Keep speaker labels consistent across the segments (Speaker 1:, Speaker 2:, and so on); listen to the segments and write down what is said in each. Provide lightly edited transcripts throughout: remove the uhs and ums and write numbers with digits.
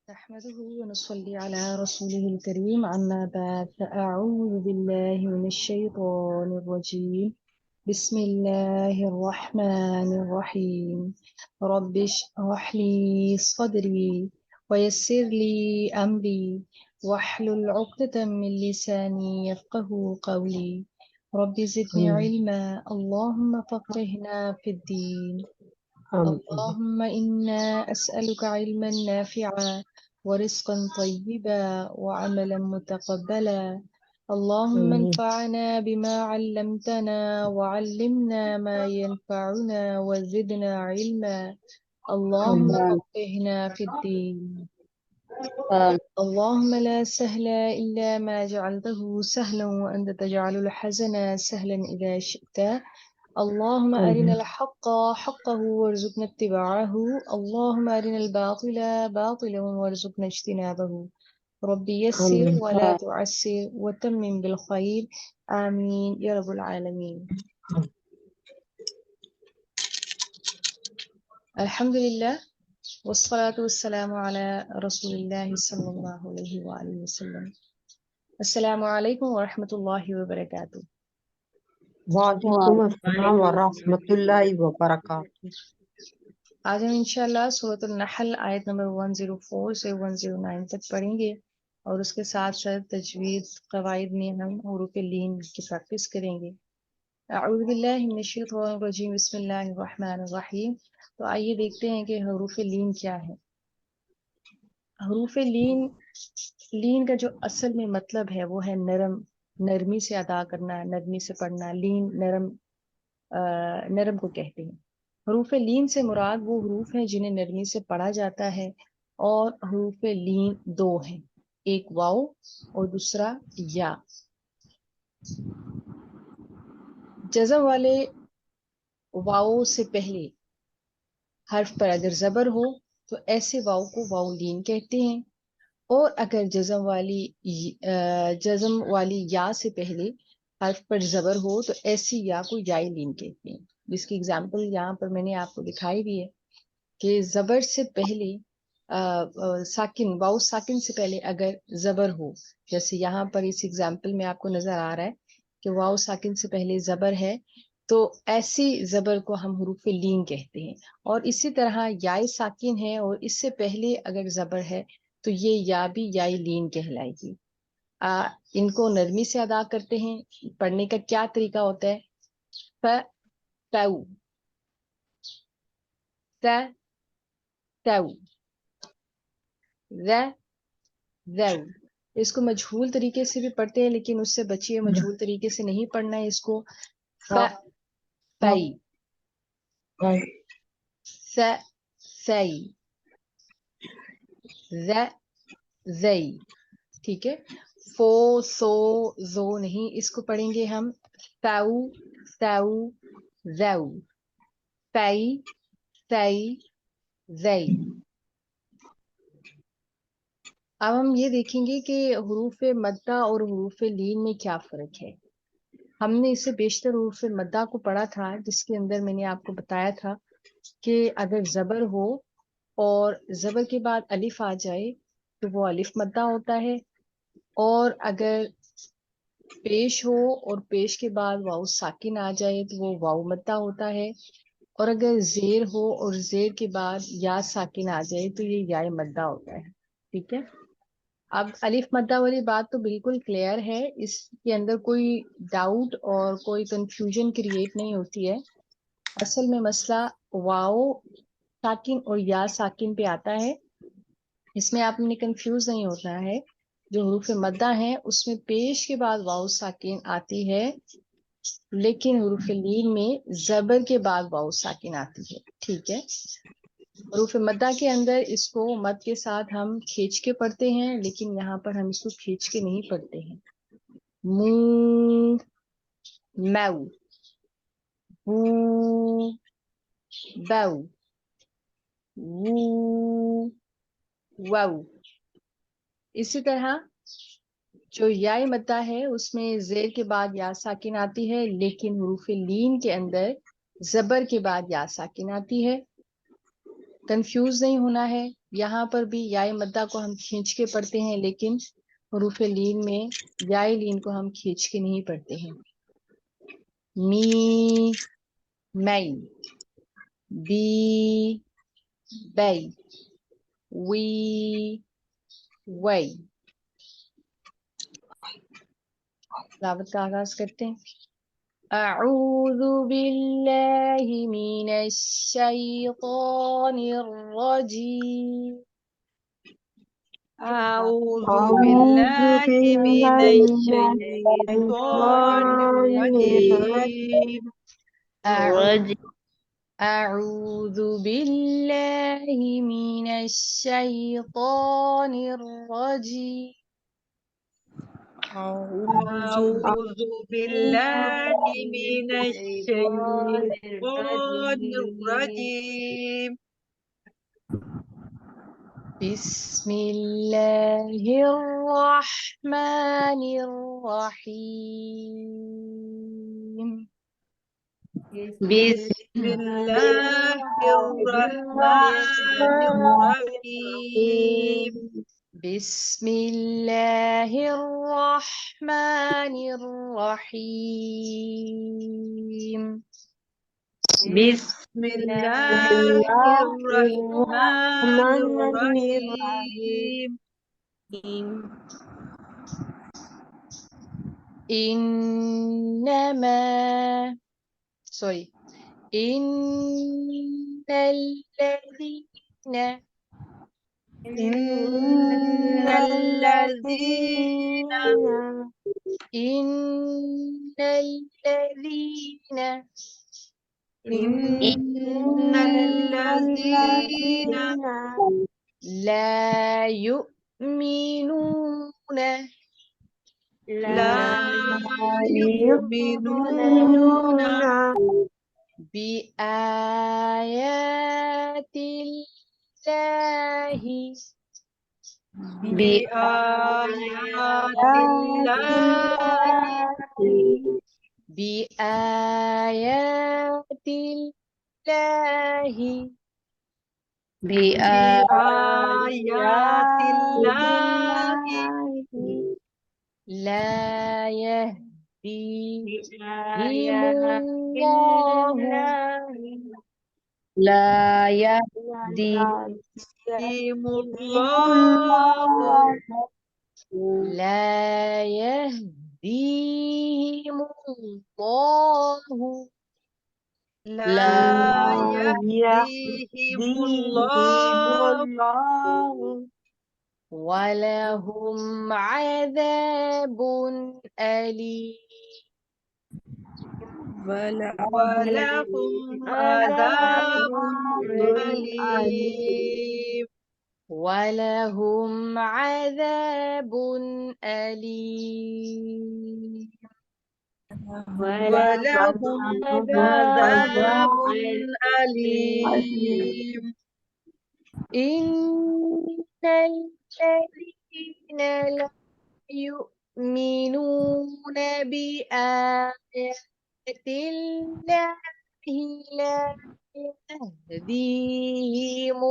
Speaker 1: نحمده ونصلي على رسوله الكريم أما بعد فأعوذ بالله من الشيطان الرجيم بسم الله الرحمن الرحيم رب اشرح لي صدري ويسر لي أمري واحلل عقدة من لساني يفقه قولي رب زدني
Speaker 2: آمين
Speaker 1: علما اللهم فقهنا في الدين
Speaker 2: آمين
Speaker 1: اللهم إنا أسألك علما نافعا ورزقا طيبا وعملا متقبلا اللهم
Speaker 2: آمين
Speaker 1: انفعنا بما علمتنا وعلمنا ما ينفعنا وزدنا علما اللهم
Speaker 2: آمين
Speaker 1: فقهنا في الدين
Speaker 2: آمين
Speaker 1: اللهم لا سهل إلا ما جعلته سهلا وأنت تجعل الحزن سهلا إذا شئت اللهم أرنا
Speaker 2: آمين
Speaker 1: الحق حقه وارزقنا اتباعه اللهم أرنا الباطل باطلا وارزقنا اجتنابه ربي يسر
Speaker 2: آمين
Speaker 1: ولا تعسر وتمم بالخير آمين يا رب العالمين الحمد لله والصلاة والسلام على رسول الله صلى الله عليه وآله وسلم السلام عليكم ورحمة الله وبركاته
Speaker 2: وعلیکم السلام ورحمۃ اللہ وبرکاتہ۔
Speaker 1: آج ہم انشاءاللہ سورۃ النحل آیت نمبر 104 سے 109 تک پڑھیں گے اور اس کے ساتھ ساتھ تجوید قواعد میں ہم حروف لین کی پریکٹس کریں گے۔ اعوذ باللہ من الشیطان الرجیم بسم اللہ الرحمن الرحیم۔ تو آئیے دیکھتے ہیں کہ حروف لین کیا ہے۔ حروف لین کا جو اصل میں مطلب ہے وہ ہے نرمی سے ادا کرنا، نرمی سے پڑھنا۔ لین نرم کو کہتے ہیں۔ حروف لین سے مراد وہ حروف ہیں جنہیں نرمی سے پڑھا جاتا ہے، اور حروف لین دو ہیں، ایک واو اور دوسرا یا۔ جزم والے واو سے پہلے حرف پر اگر زبر ہو تو ایسے واو کو واو لین کہتے ہیں، اور اگر جزم والی یا سے پہلے حرف پر زبر ہو تو ایسی یا کو یائی لین کہتے ہیں، جس کی اگزامپل یہاں پر میں نے آپ کو دکھائی بھی ہے کہ زبر سے پہلے واو ساکن سے پہلے اگر زبر ہو، جیسے یہاں پر اس اگزامپل میں آپ کو نظر آ رہا ہے کہ واو ساکن سے پہلے زبر ہے، تو ایسی زبر کو ہم حروف لین کہتے ہیں۔ اور اسی طرح یائے ساکن ہے اور اس سے پہلے اگر زبر ہے تو یہ یا بھی یائی لین کہلائے گی۔ ان کو نرمی سے ادا کرتے ہیں۔ پڑھنے کا کیا طریقہ ہوتا ہے؟ فتو ذو اس کو مجہول طریقے سے بھی پڑھتے ہیں، لیکن اس سے بچیے، مجہول طریقے سے نہیں پڑھنا ہے اس کو۔ فئی سئی زئی، ٹھیک ہے۔ فو سو زو نہیں، اس کو پڑھیں گے ہم فاؤ ساؤ زو، فئی سئی زئی۔ اب ہم یہ دیکھیں گے کہ حروف مدہ اور حروف لین میں کیا فرق ہے۔ ہم نے اس سے بیشتر حروف مدہ کو پڑھا تھا، جس کے اندر میں نے آپ کو بتایا تھا کہ اگر زبر ہو اور زبر کے بعد الف آ جائے تو وہ الف مدہ ہوتا ہے، اور اگر پیش ہو اور پیش کے بعد واؤ ساکن آ جائے تو وہ واؤ مدہ ہوتا ہے، اور اگر زیر ہو اور زیر کے بعد یا ساکن آ جائے تو یہ یا مدہ ہوتا ہے، ٹھیک ہے۔ اب الف مدہ والی بات تو بالکل کلیئر ہے، اس کے اندر کوئی ڈاؤٹ اور کوئی کنفیوژن کریٹ نہیں ہوتی ہے۔ اصل میں مسئلہ واؤ ساکن اور یا ساکن پہ آتا ہے، اس میں آپ نے کنفیوز نہیں ہونا ہے۔ جو حروف مدہ ہیں اس میں پیش کے بعد واؤ ساکن آتی ہے، لیکن حروف لین میں زبر کے بعد واؤ ساکن آتی ہے، ٹھیک ہے۔ حروف مدہ کے اندر اس کو مد کے ساتھ ہم کھینچ کے پڑھتے ہیں، لیکن یہاں پر ہم اس کو کھینچ کے نہیں پڑھتے ہیں۔ مو میو بو بو وو وو۔ اسی طرح جو یا مدہ ہے اس میں زیر کے بعد یا ساکن آتی ہے، لیکن حروف لین کے اندر زبر کے بعد یا ساکن آتی ہے۔ کنفیوز نہیں ہونا ہے، यहाँ पर भी याय मद्दा को हम खींच के पढ़ते हैं, लेकिन हरूफ लीन में याय लीन को हम खींच के नहीं पढ़ते हैं। मी मई, बी बई, वी वई। तिलावत का आगाज करते हैं। अऊज़ु बिल्लाहि मिनश शैतानिर रजीम।
Speaker 3: अऊज़ु
Speaker 2: أعوذ
Speaker 3: बिल्लाहि
Speaker 2: بالله
Speaker 3: मिनश
Speaker 2: من
Speaker 3: शैतानिर
Speaker 2: الشيطان
Speaker 3: रजीम।
Speaker 1: أعوذ بالله من الشيطان الرجيم.
Speaker 3: أعوذ بالله من الشيطان الرجيم.
Speaker 1: بسم الله الرحمن الرحيم.
Speaker 3: بسم الله الرحمن الرحيم.
Speaker 1: بسم الله الرحمن الرحيم.
Speaker 3: بسم الله الرحمن الرحيم.
Speaker 1: إنما إن الذين
Speaker 3: إن الذين
Speaker 1: إن الذين
Speaker 3: إن الذين
Speaker 1: لا يؤمنون
Speaker 3: لا يؤمنون
Speaker 1: بآيات الله
Speaker 3: بآيات الله
Speaker 1: بآيات الله
Speaker 3: بآيات الله
Speaker 1: لا يهديهم الله
Speaker 2: لا يهديهم
Speaker 3: الله
Speaker 1: لا يهديهم الله
Speaker 3: لا يهديهم الله
Speaker 1: ولهم عذاب أليم.
Speaker 3: ولهم عذاب أليم.
Speaker 1: ولهم عذاب أليم.
Speaker 3: ولهم عذاب أليم.
Speaker 1: إن الذين لا يؤمنون بآيات الله لا يهديهم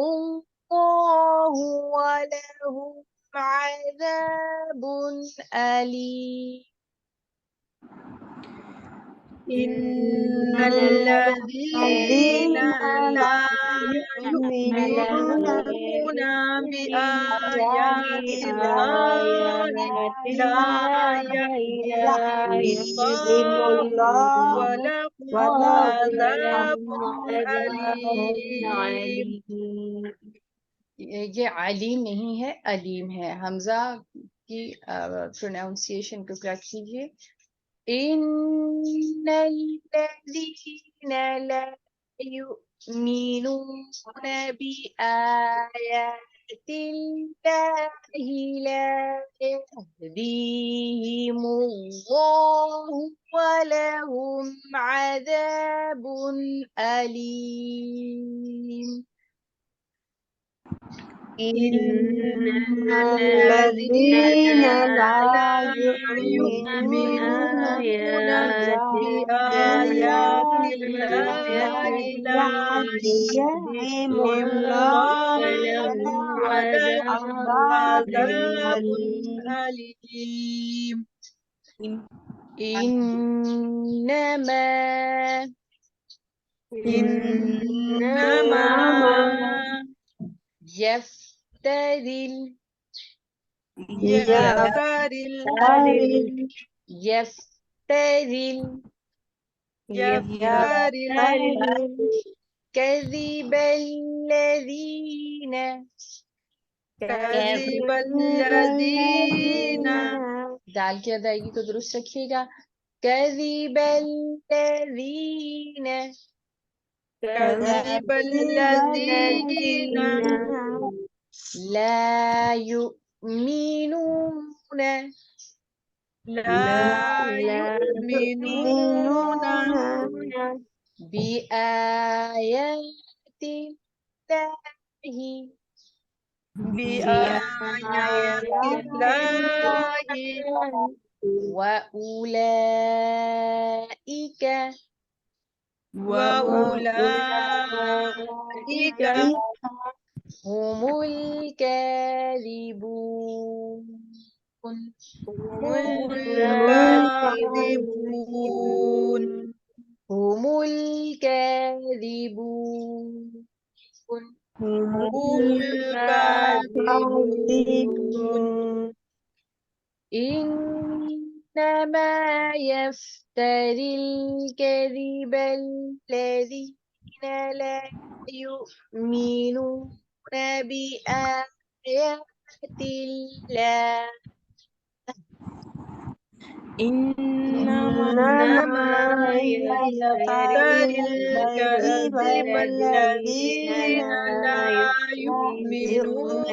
Speaker 1: الله ولهم عذاب أليم.
Speaker 3: إن الذين لا يؤمنون بآيات الله لا يهديهم الله ولهم عذاب أليم.
Speaker 1: ये अलीम नहीं है, अलीम है। हमजा की प्रोनाउंसिएशन को करेक्ट कीजिए। इन्नल्लज़ीना ला युमिनून बिआयातिल्लाहि ला यहदीहिमुल्लाहु वलहुम अज़ाबुन अलीम।
Speaker 3: إن الذين لا يؤمنون بآيات الله لا يهديهم الله عذاب
Speaker 2: أليم.
Speaker 3: أليم.
Speaker 1: إنما
Speaker 3: إنما
Speaker 1: يفتري
Speaker 3: يفتري
Speaker 1: يفتري
Speaker 3: يفتري
Speaker 1: كذب الذين
Speaker 3: كذب الذين
Speaker 1: दाल की अदायगी को दुरुस्त रखिएगा। كذب الذين
Speaker 3: كذب الذين
Speaker 1: لا يؤمنون
Speaker 3: لا يؤمنون
Speaker 1: بآيات الله
Speaker 3: بآيات الله
Speaker 1: وأولئك
Speaker 3: وأولئك
Speaker 1: هم الكاذبون
Speaker 3: الكاذبون
Speaker 1: هم الكاذبون
Speaker 3: هم الكاذبون
Speaker 1: إنما يفتري الكذب الذين لا يؤمنون بآيات الله
Speaker 3: إنما يفتري الكذب الذين لا يؤمنون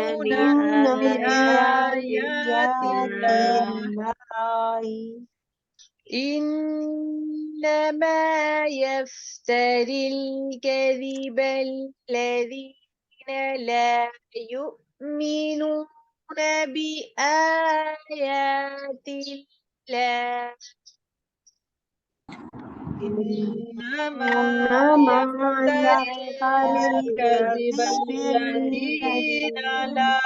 Speaker 3: بآيات الله
Speaker 1: إنما يفتري الكذب الذين لا يؤمنون بآيات الله
Speaker 3: إنما يفتري الكذب الذين لا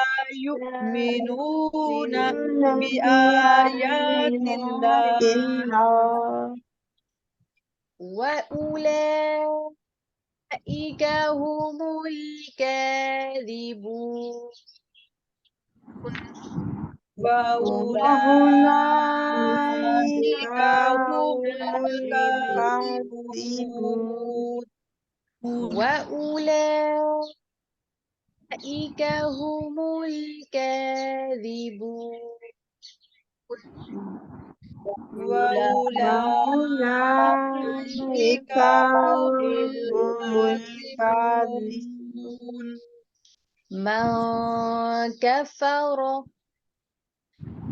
Speaker 3: يؤمنون بآيات الله
Speaker 1: وأولئك هم الكاذبون
Speaker 3: وأولئك هم الكاذبون
Speaker 1: وأولئك هم الكاذبون
Speaker 3: وأولئك هم الكاذبون
Speaker 1: من كفر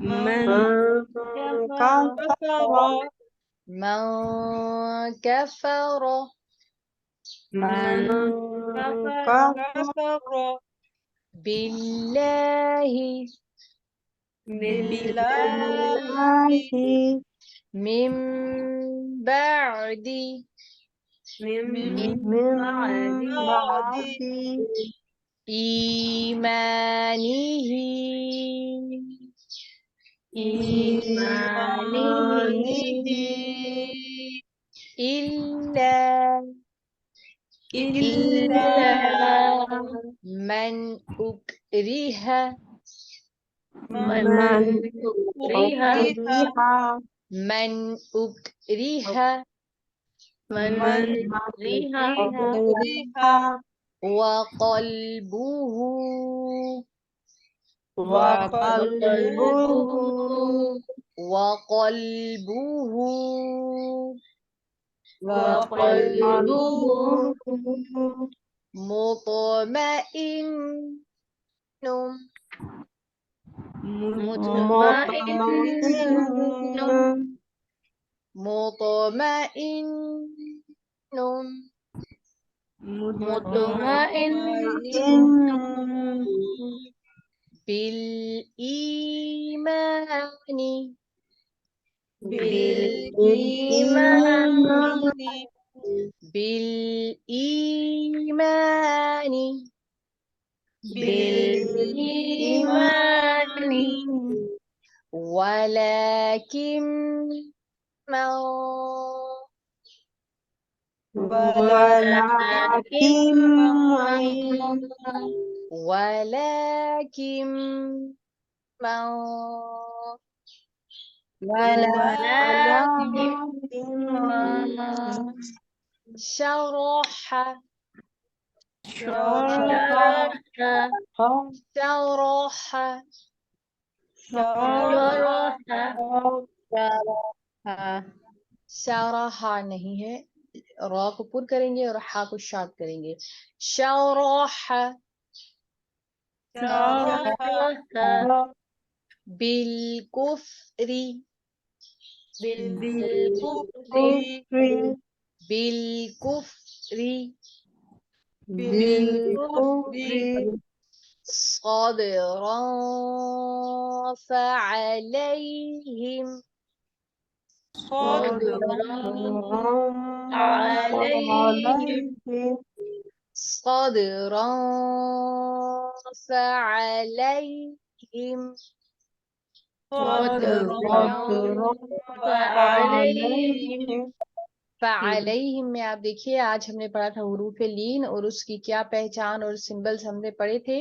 Speaker 3: من كفر
Speaker 1: من كفر بالله من بعد إيمانه إلا من أكره من أكره وقلبه مطمئن بالإيمان ولكن من
Speaker 2: ولكن
Speaker 1: ولكن من شرح शरह नहीं है, रा को पुर करेंगे और हा को शार्प करेंगे। शरह बिलकुफ्री बिलकुफ्री صدرا فعليهم صدرا فعليهم फ़अलैहिम में आप देखिए आज हमने पढ़ा था हुरूफ लीन और उसकी क्या पहचान और सिंबल्स हमने पढ़े थे।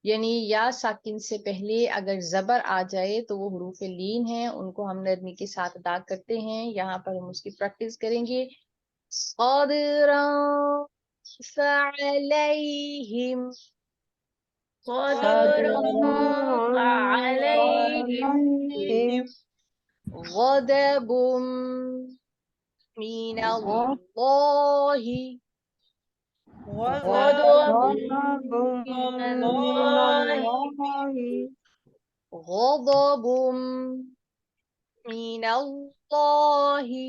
Speaker 1: यानी या साकिन से पहले अगर जबर आ जाए तो वो हुरूफ लीन है, उनको हम नरमी के साथ अदा करते हैं। यहाँ पर हम उसकी प्रैक्टिस करेंगे। सदरा फ़अलैहिम गदबुम मिनल्लाहि गदबुम मिनल्लाहि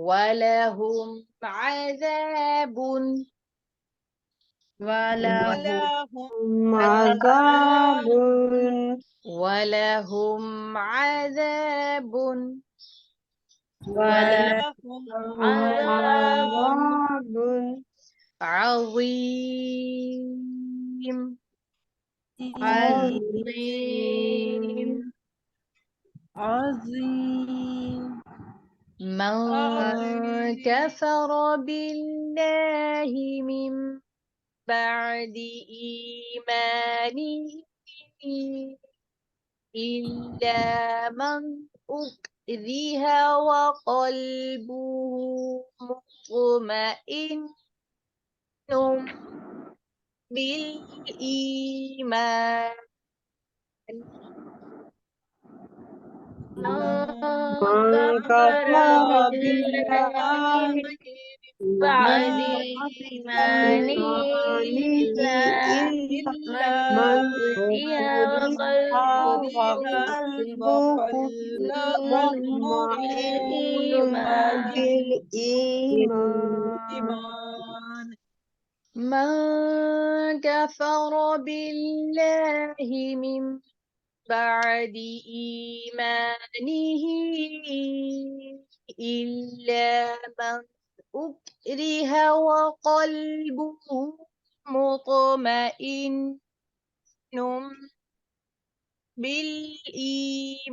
Speaker 1: वलहुम अज़ाबुन वलहुम अज़ाबुन अज़ीम من كفر بالله من بعد إيمانه إلا من أكره وقلبه مطمئن بالإيمان
Speaker 2: من كفر بالله بعد إيمانه إلا من أكره وقلبه مطمئن بالإيمان
Speaker 1: من كفر بالله من بعد إيمانه إلا من أكره وقلبه مطمئن بالإيمان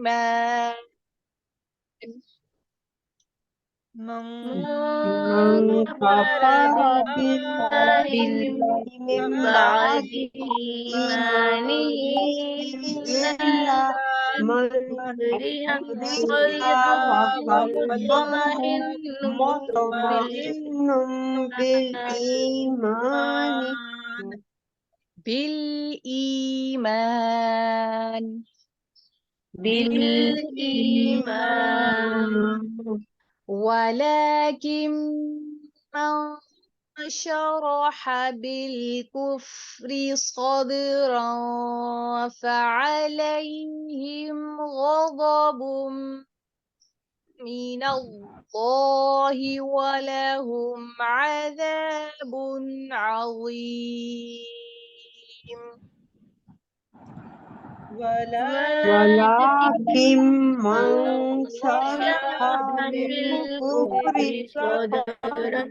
Speaker 2: من كفر بالله من بعد إيمانه إلا من أكره وقلبه مطمئن بالإيمان
Speaker 1: بالإيمان ولكن من شرح بالكفر صدرا فعليهم غضب من الله ولهم عذاب عظيم
Speaker 2: ولكن من شرح بالكفر
Speaker 4: صدرا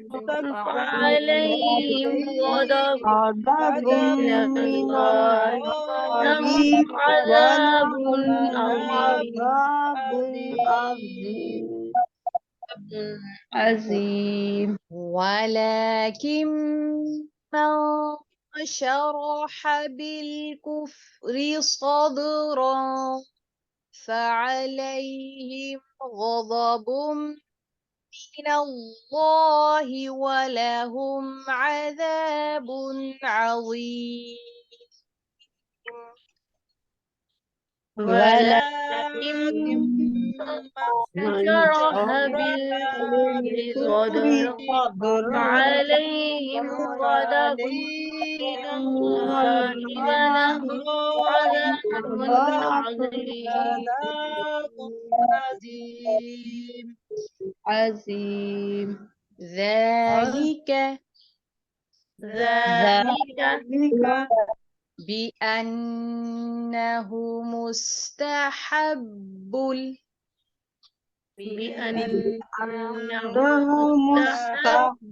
Speaker 4: فعليهم غضب
Speaker 2: غضب من
Speaker 4: الله ولهم
Speaker 2: الله
Speaker 4: عذاب
Speaker 2: ولهم
Speaker 4: عظيم
Speaker 2: عظيم
Speaker 1: ولكن من شرح بالكفر صدرا فعليهم غضب من الله ولهم عذاب عظيم.
Speaker 4: ولكن من شرح بالكفر صدرا فعليهم غضب من الله ولهم عذاب عظيم
Speaker 2: عظيم
Speaker 1: ذلك
Speaker 4: ذلك
Speaker 1: بأنه مستحب
Speaker 4: بأنه
Speaker 2: مستحب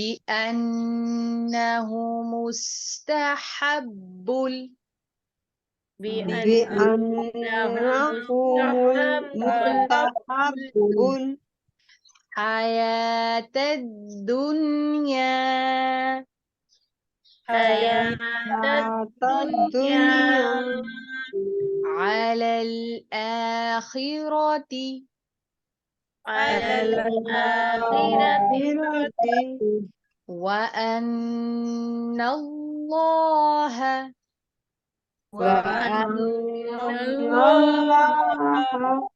Speaker 1: بأنه مستحب
Speaker 2: بأنه مستحب
Speaker 1: حياة الدنيا
Speaker 4: حياة الدنيا
Speaker 1: على الآخرة
Speaker 4: على الآخرة
Speaker 1: وأن الله
Speaker 4: وأن
Speaker 2: الله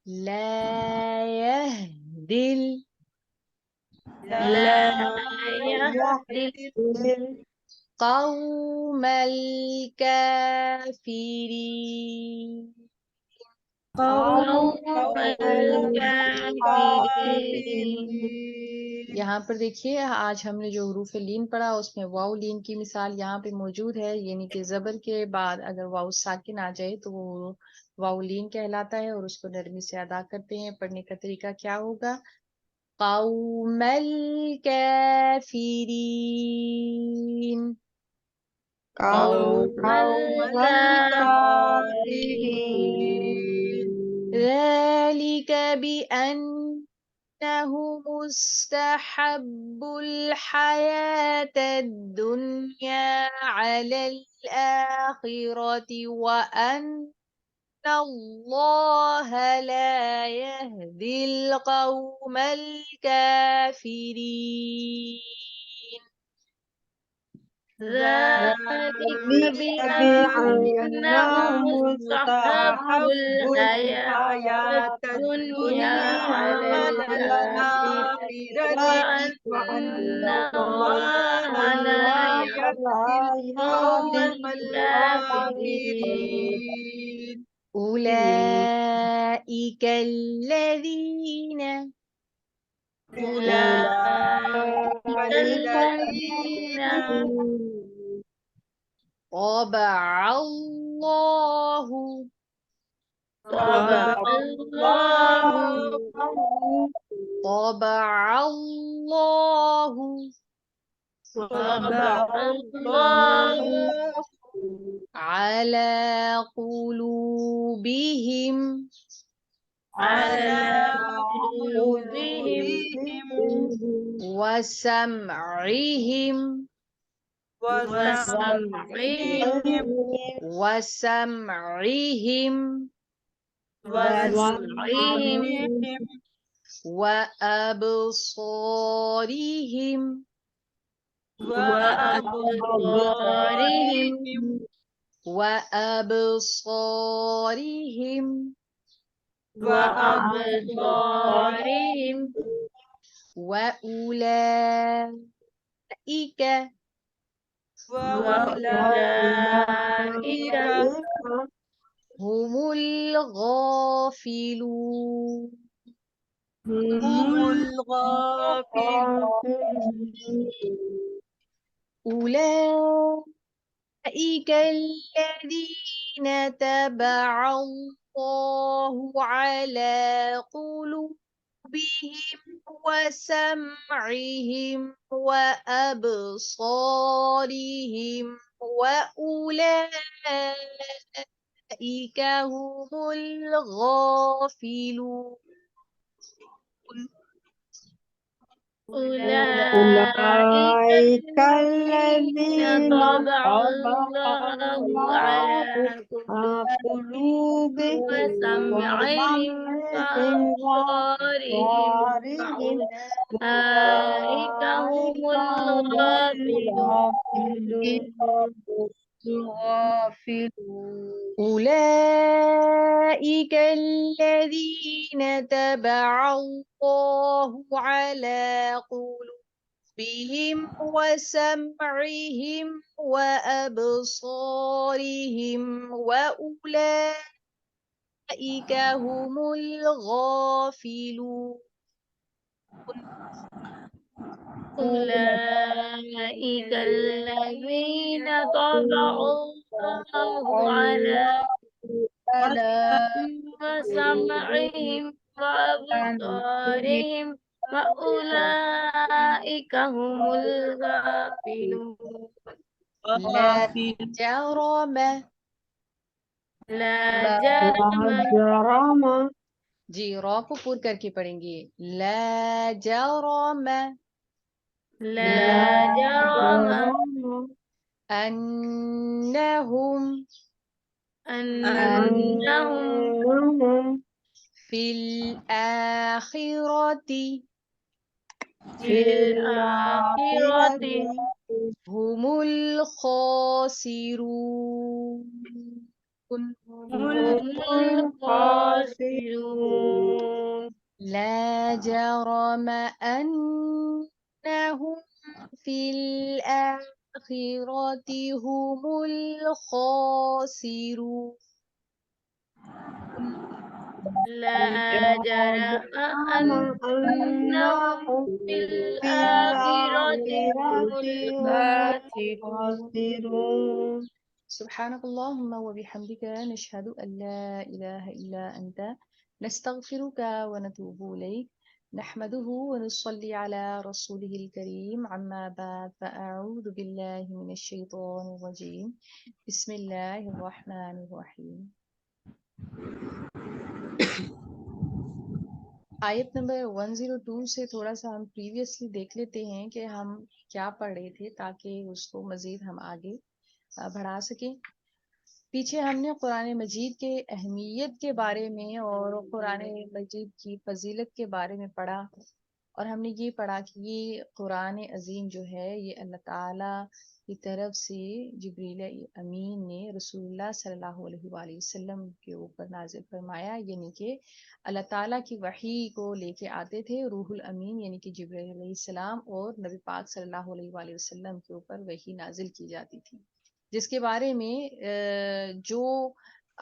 Speaker 1: لا يهدي
Speaker 4: لا يهدي
Speaker 1: القوم الكافرين.
Speaker 4: قوم الكافرين
Speaker 1: यहाँ पर देखिए आज हमने जो हरूफ लीन पढ़ा उसमें वाउ लीन की मिसाल यहाँ पे मौजूद है, यानी कि जबर के बाद अगर वाउ साकिन आ जाए तो वो वाउ लीन कहलाता है और उसको नरमी से अदा करते हैं। पढ़ने का तरीका क्या होगा? कौमल काफिरीन
Speaker 4: قوم الكافرين
Speaker 1: ذلك بأنه مستحب الحياة الدنيا على الآخرة وأن الله لا يهدي القوم الكافرين.
Speaker 4: ذلك بأنه مستحب الحياة الدنيا على الآخرة وأن الله لا يهدي القوم الكافرين
Speaker 1: أولئك الذين
Speaker 4: أولئك الذين
Speaker 1: طبع الله
Speaker 4: طبع الله
Speaker 1: طبع الله
Speaker 4: طبع الله
Speaker 1: على قلوبهم
Speaker 4: على قلوبهم
Speaker 1: وسمعهم
Speaker 4: وسمعهم
Speaker 1: وسمعهم
Speaker 4: وسمعهم
Speaker 1: وأبصارهم
Speaker 4: وأبصارهم
Speaker 1: وأبصارهم
Speaker 4: وأبصارهم
Speaker 1: وأولئك
Speaker 4: وأولئك
Speaker 1: هم الغافلون. أولئك أولئك الذين تبع الله على قلوبهم وسمعهم وأبصارهم وأولئك هم الغافلون.
Speaker 4: أولئك الذين
Speaker 2: الذين
Speaker 4: طبع
Speaker 2: طبع
Speaker 4: الله على
Speaker 2: الله
Speaker 4: قلوبهم
Speaker 2: قلوبهم
Speaker 4: وسمعهم
Speaker 2: وسمعهم
Speaker 4: وأبصارهم
Speaker 2: وأبصارهم
Speaker 4: أولئك هم
Speaker 2: أولئك هم
Speaker 4: الغافلون.
Speaker 2: الغافلون.
Speaker 1: أولئك الذين تبع الله على قلوبهم وسمعهم وأبصارهم وأولئك هم الغافلون.
Speaker 4: أولئك الذين طبع الله على وسمعهم وأبصارهم وأولئك هم الغافلون.
Speaker 1: لا جرم
Speaker 4: لا
Speaker 2: لا
Speaker 4: جرم
Speaker 2: جرم
Speaker 1: جی را کو پور کر کے پڑھیں گے. لا جرم
Speaker 4: لا
Speaker 2: لا
Speaker 4: جرم
Speaker 2: جرم
Speaker 1: أنهم
Speaker 4: أنهم
Speaker 1: في الآخرة
Speaker 4: في الآخرة
Speaker 1: هم الخاسرون.
Speaker 4: هم الخاسرون.
Speaker 1: لا جرم أنهم في الآخرة هم الخاسرون.
Speaker 4: لا جرم أنهم في الآخرة هم الخاسرون.
Speaker 1: سبحانك اللهم وبحمدك نشهد أن لا إله إلا أنت نستغفرك ونتوب إليك نحمده ونصلي على رسوله الكريم. عما بعد فأعوذ بالله من الشيطان الرجيم. بسم الله الرحمن الرحيم. آیت نمبر 102 سے تھوڑا سا ہم پریویسلی دیکھ لیتے ہیں کہ ہم کیا پڑھ رہے تھے تاکہ اس کو مزید ہم آگے بڑھا سکیں. پیچھے ہم نے قرآن مجید کے اہمیت کے بارے میں اور قرآن مجید کی فضیلت کے بارے میں پڑھا، اور ہم نے یہ پڑھا کہ یہ قرآن عظیم جو ہے یہ اللہ تعالیٰ کی طرف سے جبریل امین نے رسول اللہ صلی اللہ علیہ وآلہ وسلم کے اوپر نازل فرمایا، یعنی کہ اللہ تعالیٰ کی وحی کو لے کے آتے تھے روح الامین یعنی کہ جبریل علیہ السلام، اور نبی پاک صلی اللہ علیہ وآلہ وسلم کے اوپر وحی نازل کی جاتی تھی، جس کے بارے میں جو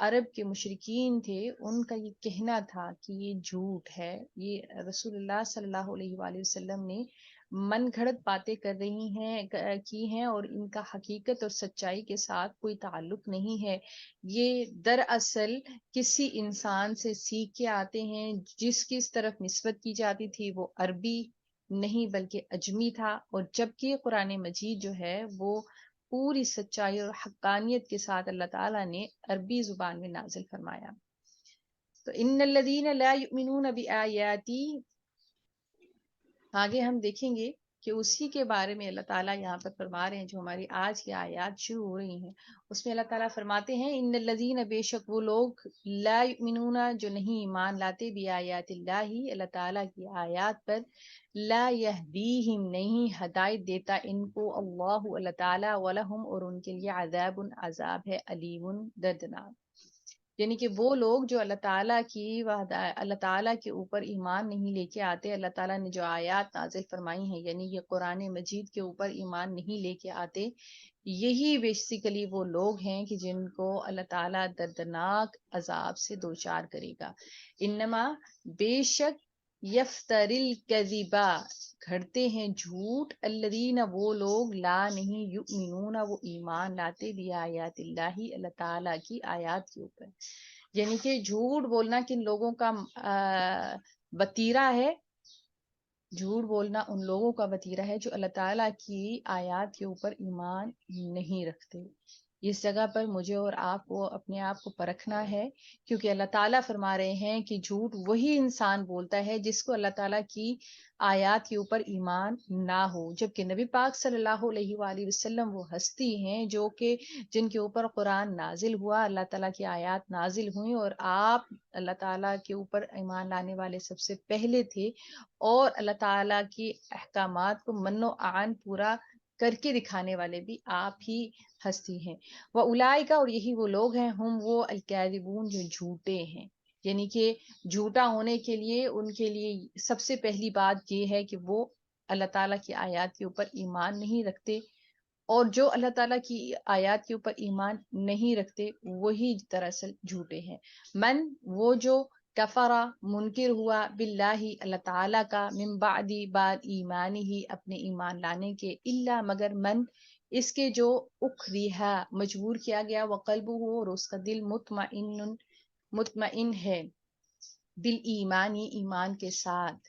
Speaker 1: عرب کے مشرکین تھے ان کا یہ کہنا تھا کہ یہ جھوٹ ہے، یہ رسول اللہ صلی اللہ علیہ وآلہ وسلم نے من گھڑت باتیں کی ہیں اور ان کا حقیقت اور سچائی کے ساتھ کوئی تعلق نہیں ہے. یہ دراصل کسی انسان سے سیکھ کے آتے ہیں جس کی اس طرف نسبت کی جاتی تھی وہ عربی نہیں بلکہ اجمی تھا، اور جبکہ قرآن مجید جو ہے وہ پوری سچائی اور حقانیت کے ساتھ اللہ تعالیٰ نے عربی زبان میں نازل فرمایا. تو ان الذین لا یؤمنون بآیاتی، آگے ہم دیکھیں گے کہ اسی کے بارے میں اللہ تعالیٰ یہاں پر فرما رہے ہیں. جو ہماری آج کی آیات شروع ہو رہی ہیں اس میں اللہ تعالیٰ فرماتے ہیں ان الذین، بے شک وہ لوگ، لا یؤمنون جو نہیں ایمان لاتے، بآیات اللہ اللہ تعالیٰ کی آیات پر، لا یہدیہم نہیں ہدایت دیتا ان کو اللہ تعالیٰ، ولہم اور ان کے لیے عذاب عذاب ہے، علیم دردناک. یعنی کہ وہ لوگ جو اللہ تعالیٰ کی اللہ تعالیٰ کے اوپر ایمان نہیں لے کے آتے، اللہ تعالیٰ نے جو آیات نازل فرمائی ہیں یعنی یہ قرآن مجید کے اوپر ایمان نہیں لے کے آتے، یہی بیسیکلی وہ لوگ ہیں کہ جن کو اللہ تعالیٰ دردناک عذاب سے دوچار کرے گا. انما، بے شک، یفترل کذبا گھڑتے ہیں جھوٹ، الذین وہ لوگ لا نہیں یؤمنون وہ ایمان لاتے بھی آیات اللہ اللہ تعالیٰ کی آیات کے اوپر، یعنی کہ جھوٹ بولنا کن لوگوں کا وتیرہ ہے، جھوٹ بولنا ان لوگوں کا وتیرہ ہے جو اللہ تعالیٰ کی آیات کے اوپر ایمان نہیں رکھتے۔ اس جگہ پر مجھے اور آپ کو اپنے آپ کو پرکھنا ہے، کیونکہ اللہ تعالیٰ فرما رہے ہیں کہ جھوٹ وہی انسان بولتا ہے جس کو اللہ تعالیٰ کی آیات کے اوپر ایمان نہ ہو، جبکہ نبی پاک صلی اللہ علیہ وآلہ وسلم وہ ہستی ہیں جو کہ جن کے اوپر قرآن نازل ہوا، اللہ تعالیٰ کی آیات نازل ہوئیں، اور آپ اللہ تعالیٰ کے اوپر ایمان لانے والے سب سے پہلے تھے، اور اللہ تعالیٰ کی احکامات کو من و عان پورا کر کے دکھانے والے بھی آپ ہی ہستی ہیں۔ وہ اولئک اور یہی وہ لوگ ہیں، ہم وہ الکاذبون جو جھوٹے ہیں، یعنی کہ جھوٹا ہونے کے لیے ان کے لیے سب سے پہلی بات یہ ہے کہ وہ اللہ تعالیٰ کی آیات کے اوپر ایمان نہیں رکھتے، اور جو اللہ تعالیٰ کی آیات کے اوپر ایمان نہیں رکھتے وہی دراصل جھوٹے ہیں۔ من وہ جو کفرا منکر ہوا باللہ اللہ تعالیٰ کا، من بعد ایمانی ہی اپنے ایمان لانے کے، الا مگر من اس کے جو اکریہا مجبور کیا گیا، وقلبہ ہو اور اس کا دل مطمئن ہے، بالایمانی ایمان کے ساتھ۔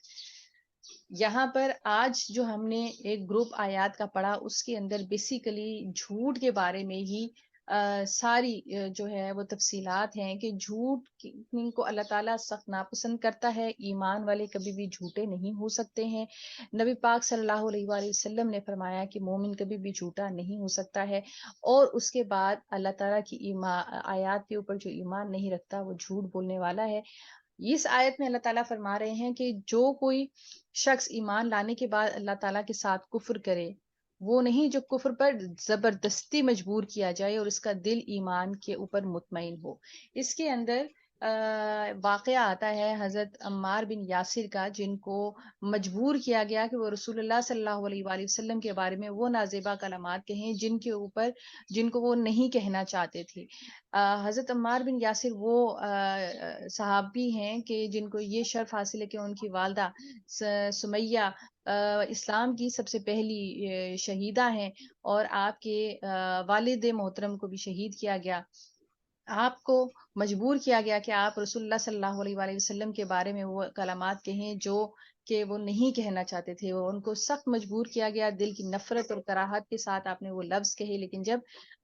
Speaker 1: یہاں پر آج جو ہم نے ایک گروپ آیات کا پڑھا، اس کے اندر بیسیکلی جھوٹ کے بارے میں ہی ساری جو ہے وہ تفصیلات ہیں کہ جھوٹ کو اللہ تعالیٰ سخت ناپسند کرتا ہے، ایمان والے کبھی بھی جھوٹے نہیں ہو سکتے ہیں۔ نبی پاک صلی اللہ علیہ وآلہ وسلم نے فرمایا کہ مومن کبھی بھی جھوٹا نہیں ہو سکتا ہے، اور اس کے بعد اللہ تعالیٰ کی آیات کے اوپر جو ایمان نہیں رکھتا وہ جھوٹ بولنے والا ہے۔ اس آیت میں اللہ تعالیٰ فرما رہے ہیں کہ جو کوئی شخص ایمان لانے کے بعد اللہ تعالیٰ کے ساتھ کفر کرے، وہ نہیں جو کفر پر زبردستی مجبور کیا جائے اور اس کا دل ایمان کے اوپر مطمئن ہو۔ اس کے اندر واقعہ آتا ہے حضرت عمار بن یاسر کا، جن کو مجبور کیا گیا کہ وہ رسول اللہ صلی اللہ علیہ وآلہ وسلم کے بارے میں وہ نازیبا کلمات کہیں جن کو وہ نہیں کہنا چاہتے تھے۔ حضرت عمار بن یاسر وہ صحابی ہیں کہ جن کو یہ شرف حاصل ہے کہ ان کی والدہ سمیہ اسلام کی سب سے پہلی شہیدہ ہیں، اور آپ کے والد محترم کو بھی شہید کیا گیا۔ آپ کو مجبور کیا گیا کہ آپ رسول اللہ صلی اللہ علیہ وآلہ وسلم کے بارے میں وہ کلمات کہیں جو کہ وہ نہیں کہنا چاہتے تھے، وہ ان کو سخت مجبور کیا گیا، دل کی نفرت اور کراہت کے ساتھ آپ نے وہ لفظ کہے، لیکن جب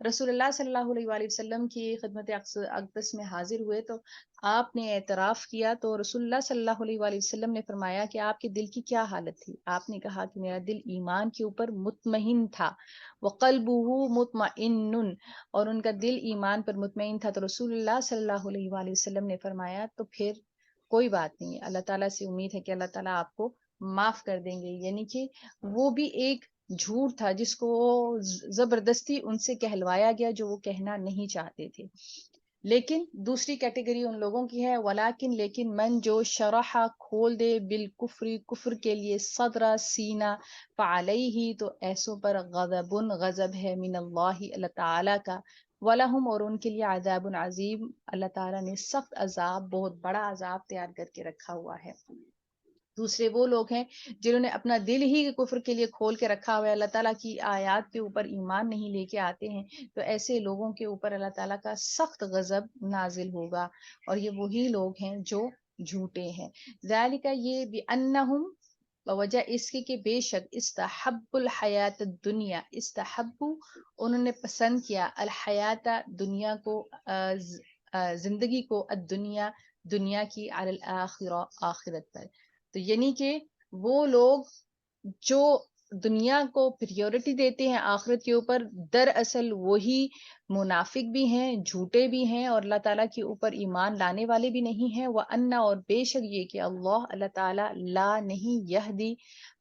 Speaker 1: رسول اللہ صلی اللہ علیہ وآلہ وسلم کی خدمت اقدس میں حاضر ہوئے تو آپ نے اعتراف کیا، تو رسول اللہ صلی اللہ علیہ وآلہ وسلم نے فرمایا کہ آپ کے دل کی کیا حالت تھی؟ آپ نے کہا کہ میرا دل ایمان کے اوپر مطمئن تھا، وقلبہ مطمئن، اور ان کا دل ایمان پر مطمئن تھا۔ تو رسول اللہ صلی اللہ علیہ وآلہ وسلم نے فرمایا تو پھر کوئی بات نہیں، اللہ تعالیٰ سے امید ہے کہ اللہ تعالیٰ آپ کو معاف کر دیں گے، یعنی کہ وہ بھی ایک جھوٹ تھا جس کو زبردستی ان سے کہلوایا گیا جو وہ کہنا نہیں چاہتے تھے۔ لیکن دوسری کیٹیگری ان لوگوں کی ہے، ولیکن لیکن من جو شرح کھول دے بالکفر کفر کے لیے صدر سینہ، فعلیہ تو ایسوں پر غضب ہے، من اللہ اللہ تعالیٰ کا، وَلَهُمْ اور ان کے لیے عذاب عظیم، اللہ تعالیٰ نے سخت عذاب، بہت بڑا عذاب تیار کر کے رکھا ہوا ہے۔ دوسرے وہ لوگ ہیں جنہوں نے اپنا دل ہی کفر کے لیے کھول کے رکھا ہوا ہے، اللہ تعالیٰ کی آیات کے اوپر ایمان نہیں لے کے آتے ہیں، تو ایسے لوگوں کے اوپر اللہ تعالیٰ کا سخت غضب نازل ہوگا، اور یہ وہی لوگ ہیں جو جھوٹے ہیں۔ ذالک یہ بأنہم وجہ اس کی کہ بے شک استحب الحیات الدنیا، استحب انہوں نے پسند کیا، الحیات دنیا کو، زندگی کو، الدنیا دنیا کی، علی الاخرہ آخرت پر، تو یعنی کہ وہ لوگ جو دنیا کو پریورٹی دیتے ہیں آخرت کے اوپر، دراصل وہی منافق بھی ہیں، جھوٹے بھی ہیں، اور اللہ تعالیٰ کے اوپر ایمان لانے والے بھی نہیں ہیں۔ وَأَنَّ اور بے شک یہ کہ اللہ تعالیٰ لا نہیں یہدی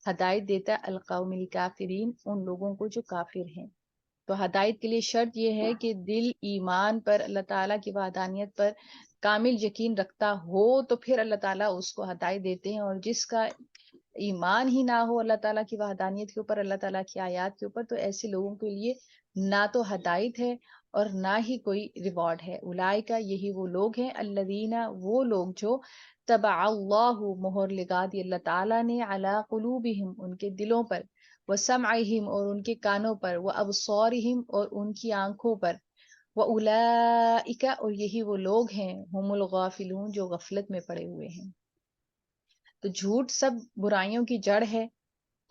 Speaker 1: ہدایت دیتا القوم الکافرین ان لوگوں کو جو کافر ہیں۔ تو ہدایت کے لیے شرط یہ ہے کہ دل ایمان پر، اللہ تعالیٰ کی وحدانیت پر کامل یقین رکھتا ہو تو پھر اللہ تعالیٰ اس کو ہدایت دیتے ہیں، اور جس کا ایمان ہی نہ ہو اللہ تعالیٰ کی وحدانیت کے اوپر، اللہ تعالیٰ کی آیات کے اوپر، تو ایسے لوگوں کے لیے نہ تو ہدایت ہے اور نہ ہی کوئی ریوارڈ ہے. اولئک یہی وہ لوگ ہیں الذین وہ لوگ جو تبع اللہ مہر لگا دی اللہ تعالیٰ نے علی قلوبہم ان کے دلوں پر وسمعہم اور ان کے کانوں پر وابصارہم اور ان کی آنکھوں پر وَأُولَئِكَ اور یہی وہ لوگ ہیں ہم الغافلون جو غفلت میں پڑے ہوئے ہیں. تو جھوٹ سب برائیوں کی جڑ ہے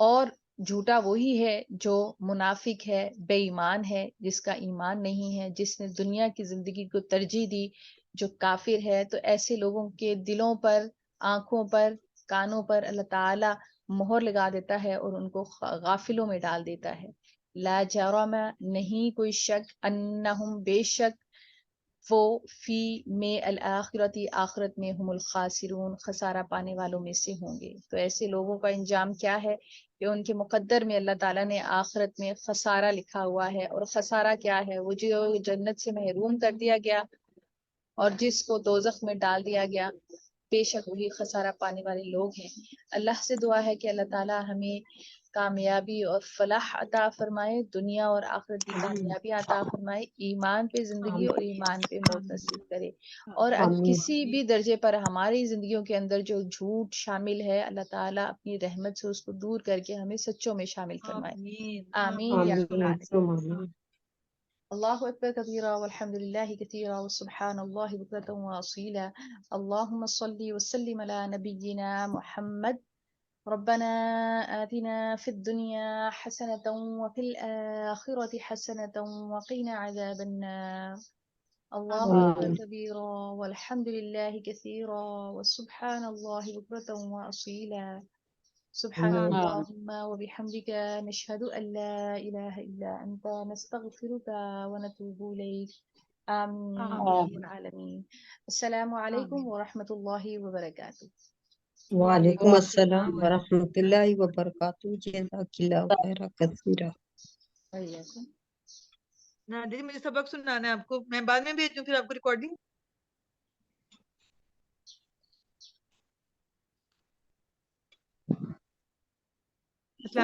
Speaker 1: اور جھوٹا وہی ہے جو منافق ہے، بے ایمان ہے، جس کا ایمان نہیں ہے، جس نے دنیا کی زندگی کو ترجیح دی، جو کافر ہے. تو ایسے لوگوں کے دلوں پر، آنکھوں پر، کانوں پر اللہ تعالی مہر لگا دیتا ہے اور ان کو غافلوں میں ڈال دیتا ہے. لا جرم نہیں کوئی شک انہم بے شک وہ فی میں الآخرتی آخرت میں ہم الخاسرون خسارہ پانے والوں میں سے ہوں گے. تو ایسے لوگوں کا انجام کیا ہے کہ ان کے مقدر میں اللہ تعالیٰ نے آخرت میں خسارہ لکھا ہوا ہے. اور خسارہ کیا ہے؟ وہ جو جنت سے محروم کر دیا گیا اور جس کو دوزخ میں ڈال دیا گیا، بے شک وہی خسارہ پانے والے لوگ ہیں. اللہ سے دعا ہے کہ اللہ تعالیٰ ہمیں کامیابی اور فلاح عطا فرمائے، دنیا اور آخرت کی کامیابی عطا فرمائے، ایمان پہ زندگی اور ایمان پہ موت نصیب کرے. اور کسی بھی درجے پر ہماری زندگیوں کے اندر جو جھوٹ شامل ہے، اللہ تعالیٰ اپنی رحمت سے اس کو دور کر کے ہمیں سچوں میں شامل فرمائے. آمین یا رب العالمین. اللہ اکبر کبیرہ والحمد للہ کثیرہ وسبحان اللہ بکرۃ واصیلا. اللہم صلی وسلم علی نبینا محمد. ربنا آتنا في الدنيا حسنة وفي الآخرة حسنة وقنا عذاب النار. الله أكبر كبيرا والحمد لله كثيرا وسبحان الله بكرة وأصيلا. سبحانك اللهم وبحمدك نشهد أن لا إله إلا أنت نستغفرك ونتوب إليك. آمين يا رب العالمين. السلام عليكم ورحمة الله وبركاته.
Speaker 2: وعلیکم السلام ورحمۃ اللہ وبرکاتہ. جزاک اللہ خیر کثیرا.
Speaker 1: وإياكم.
Speaker 3: دیدی مجھے سبق سنانا ہے آپ کو، میں بعد میں بھیج دوں پھر آپ کو ریکارڈنگ.